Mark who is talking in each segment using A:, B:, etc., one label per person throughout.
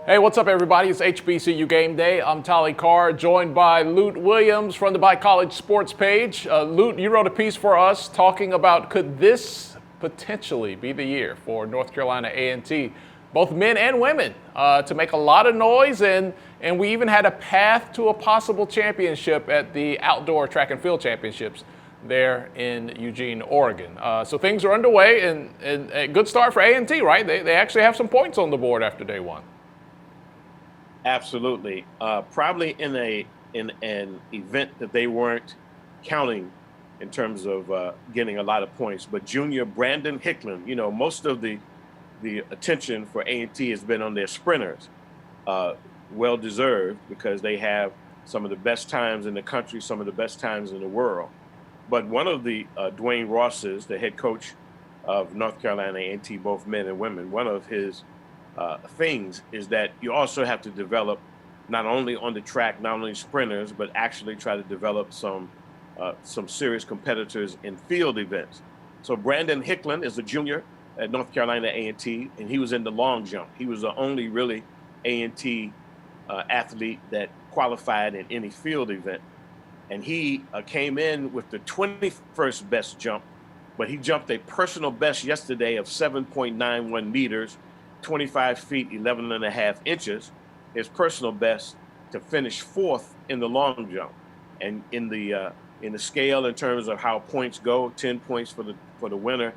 A: Hey, what's up, everybody? It's HBCU Game Day. I'm Tolly Carr, joined by Lut Williams from the By College Sports page. Lut, you wrote a piece for us talking about could this potentially be the year for North Carolina A&T, both men and women, to make a lot of noise, and we even had a path to a possible championship at the Outdoor Track and Field Championships there in Eugene, Oregon. So things are underway, and a good start for A&T, right? They actually have some points on the board after day one.
B: Absolutely. Probably in an event that they weren't counting in terms of getting a lot of points. But junior Brandon Hicklin, most of the attention for A&T has been on their sprinters. Well deserved, because they have some of the best times in the country, some of the best times in the world. But one of the Dwayne Ross's, the head coach of North Carolina A&T, both men and women, one of his things is that you also have to develop not only on the track, not only sprinters, but actually try to develop some serious competitors in field events. So Brandon Hicklin is a junior at North Carolina A&T, and he was in the long jump. He was the only really A&T athlete that qualified in any field event. And he came in with the 21st best jump, but he jumped a personal best yesterday of 7.91 meters, 25 feet, 11 and a half inches, his personal best, to finish fourth in the long jump. And in the scale, in terms of how points go, 10 points for the winner,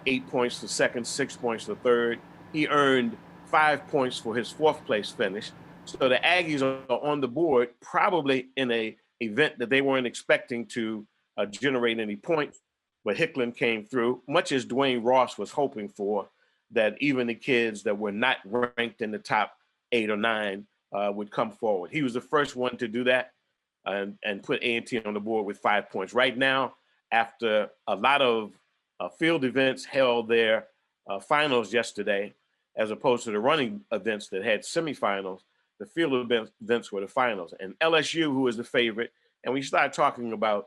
B: 8 points for second, 6 points for third. He earned 5 points for his fourth place finish. So the Aggies are on the board, probably in a event that they weren't expecting to generate any points. But Hicklin came through, much as Dwayne Ross was hoping for, that even the kids that were not ranked in the top 8 or 9 would come forward. He was the first one to do that and put A&T on the board with 5 points. Right now, after a lot of field events held their finals yesterday, as opposed to the running events that had semifinals, the field events were the finals. And LSU, who is the favorite, and we start talking about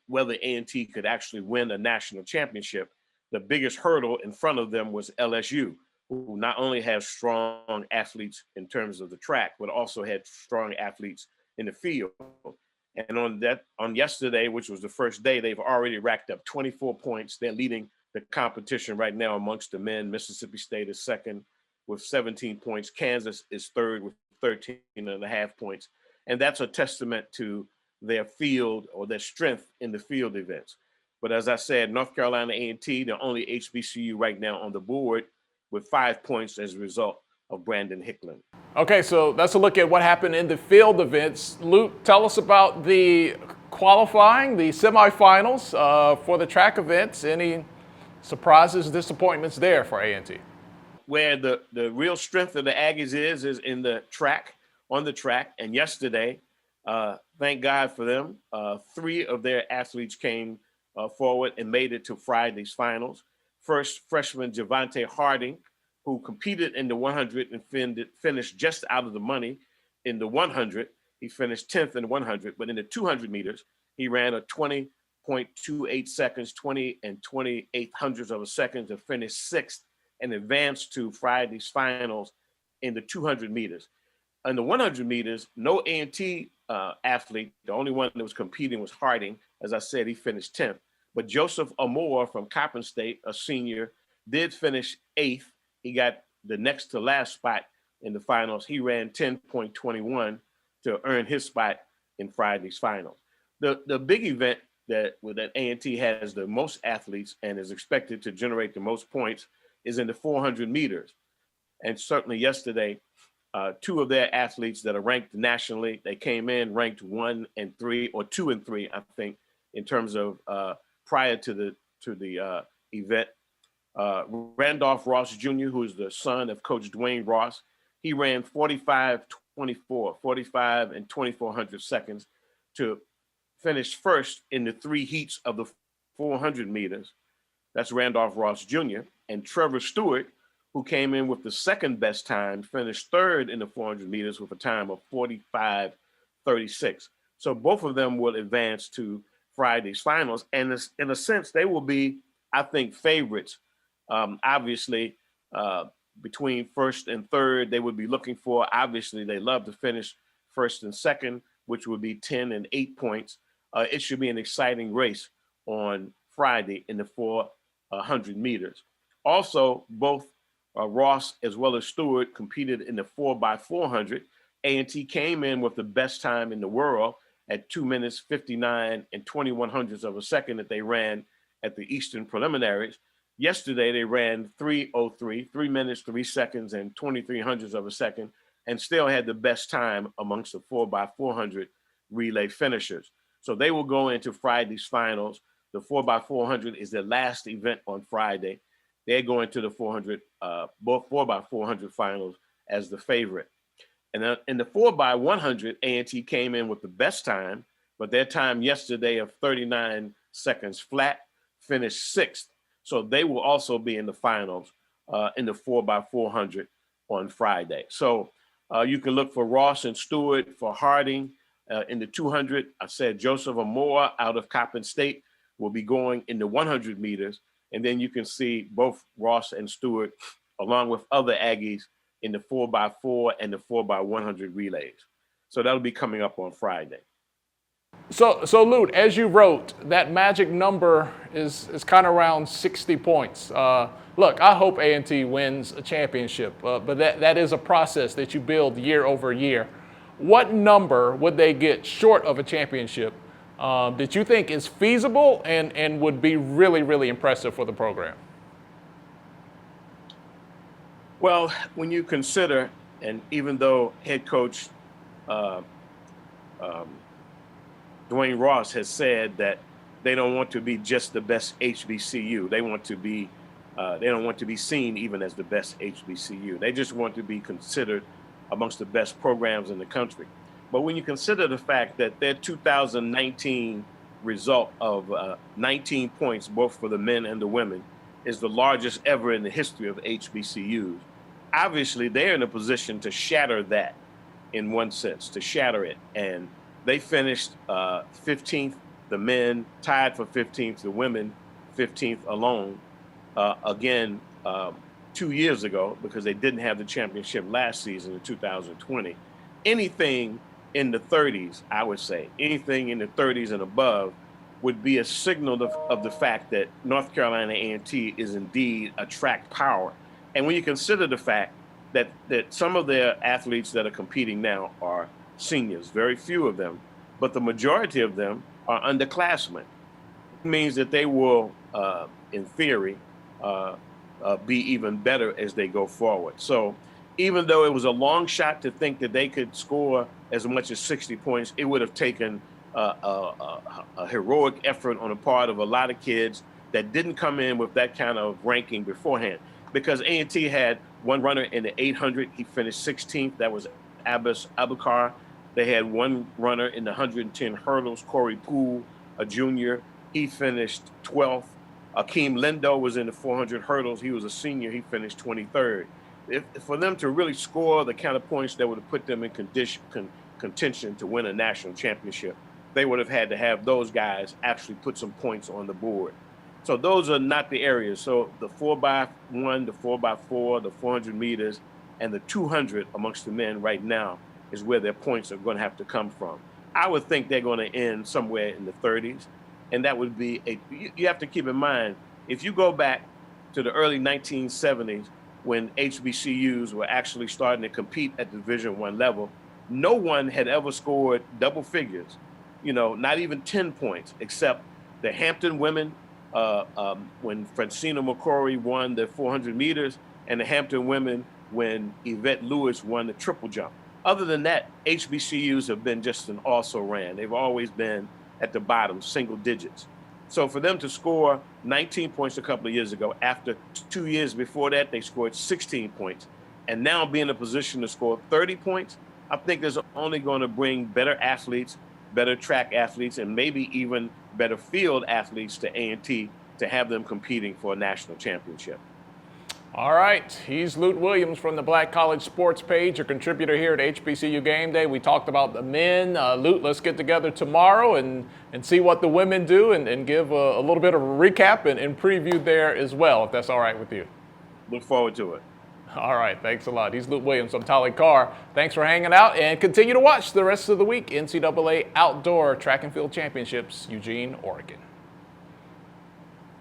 B: whether A&T could actually win a national championship, the biggest hurdle in front of them was LSU, who not only has strong athletes in terms of the track, but also had strong athletes in the field. And on yesterday, which was the first day, they've already racked up 24 points. They're leading the competition right now amongst the men. Mississippi State is second with 17 points. Kansas is third with 13 and a half points. And that's a testament to their field, or their strength in the field events. But as I said, North Carolina A&T, the only HBCU right now on the board with 5 points as a result of Brandon Hicklin.
A: Okay, so that's a look at what happened in the field events. Luke, tell us about the qualifying, the semifinals for the track events. Any surprises, disappointments there for A&T?
B: Where the real strength of the Aggies is in the track, on the track. And yesterday, thank God for them, 3 of their athletes came forward and made it to Friday's finals. First, freshman Javante Harding, who competed in the 100 and finished just out of the money. In the 100, he finished 10th in the 100, but in the 200 meters, he ran a 20.28 seconds, 20 and 28 hundredths of a second, to finish 6th and advance to Friday's finals in the 200 meters. In the 100 meters, no A&T athlete, the only one that was competing was Harding. As I said, he finished 10th. But Joseph Amore from Coppin State, a senior, did finish 8th. He got the next to last spot in the finals. He ran 10.21 to earn his spot in Friday's finals. The big event that A&T has the most athletes and is expected to generate the most points is in the 400 meters. And certainly yesterday, 2 of their athletes that are ranked nationally, they came in ranked 1 and 3, or 2 and 3, I think, in terms of prior to the event. Randolph Ross Jr., who is the son of Coach Dwayne Ross, he ran 45.24, 45 and 2400 seconds to finish first in the 3 heats of the 400 meters. That's Randolph Ross Jr. And Trevor Stewart, who came in with the second best time, finished 3rd in the 400 meters with a time of 45:36. So both of them will advance to Friday's finals. And in a sense, they will be, I think, favorites. Obviously, between first and third they would be looking for. Obviously, they love to finish first and second, which would be 10 and 8 points. It should be an exciting race on Friday in the 400 meters. Also, both Ross as well as Stewart competed in the 4x400. A&T came in with the best time in the world at 2 minutes 59 and 21 hundredths of a second that they ran at the Eastern preliminaries. Yesterday, they ran 3:03, 3 minutes, 3 seconds, and 23 hundredths of a second, and still had the best time amongst the 4x400 relay finishers. So they will go into Friday's finals. The 4x400 is their last event on Friday. They're going to the 400, both 4x400 finals as the favorite. And then in the 4x100, A&T came in with the best time, but their time yesterday of 39 seconds flat finished sixth. So they will also be in the finals in the 4x400 on Friday. So you can look for Ross and Stewart, for Harding in the 200. I said Joseph Amore out of Coppin State will be going in the 100 meters. And then you can see both Ross and Stewart, along with other Aggies, in the 4x4 and the 4x100 relays. So that'll be coming up on Friday.
A: So Lut, as you wrote, that magic number is kind of around 60 points. Look, I hope A&T wins a championship, but that is a process that you build year over year. What number would they get short of a championship that you think is feasible and would be really, really impressive for the program?
B: Well, when you consider, and even though head coach Dwayne Ross has said that they don't want to be just the best HBCU, they want to be, they don't want to be seen even as the best HBCU. They just want to be considered amongst the best programs in the country. But when you consider the fact that their 2019 result of 19 points, both for the men and the women, is the largest ever in the history of HBCUs, obviously they're in a position to shatter that in one sense, to shatter it. And they finished 15th, the men, tied for 15th, the women 15th alone, again, 2 years ago, because they didn't have the championship last season in 2020. Anything in the 30s, I would say, anything in the 30s and above would be a signal of the fact that North Carolina A&T is indeed a track power. And when you consider the fact that some of their athletes that are competing now are seniors, very few of them, but the majority of them are underclassmen. It means that they will, in theory, be even better as they go forward. So even though it was a long shot to think that they could score as much as 60 points, it would have taken a heroic effort on the part of a lot of kids that didn't come in with that kind of ranking beforehand. Because A&T had one runner in the 800, he finished 16th. That was Abbas Abukar. They had one runner in the 110 hurdles, Corey Poole, a junior. He finished 12th. Akeem Lindo was in the 400 hurdles. He was a senior. He finished 23rd. For them to really score the kind of points that would have put them in contention to win a national championship, they would have had to have those guys actually put some points on the board. So those are not the areas. So the 4x1, the 4x4, the 400 meters, and the 200 amongst the men right now is where their points are going to have to come from. I would think they're going to end somewhere in the 30s. And that would be you have to keep in mind, if you go back to the early 1970s when HBCUs were actually starting to compete at the Division I level, no one had ever scored double figures, not even 10 points, except the Hampton women, when Francina McCrory won the 400 meters, and the Hampton women when Yvette Lewis won the triple jump. Other than that, HBCUs have been just an also-ran. They've always been at the bottom, single digits. So for them to score 19 points a couple of years ago, after 2 years before that, they scored 16 points, and now be in a position to score 30 points, I think there's only going to bring better athletes, better track athletes, and maybe even better field athletes to A&T to have them competing for a national championship.
A: All right, he's Lut Williams from the Black College Sports Page, a contributor here at HBCU Game Day. We talked about the men. Lut, let's get together tomorrow and see what the women do and give a little bit of a recap and preview there as well, if that's all right with you.
B: Look forward to it.
A: All right, thanks a lot. He's Lut Williams. I'm Tolly Carr. Thanks for hanging out, and continue to watch the rest of the week. NCAA Outdoor Track and Field Championships, Eugene, Oregon.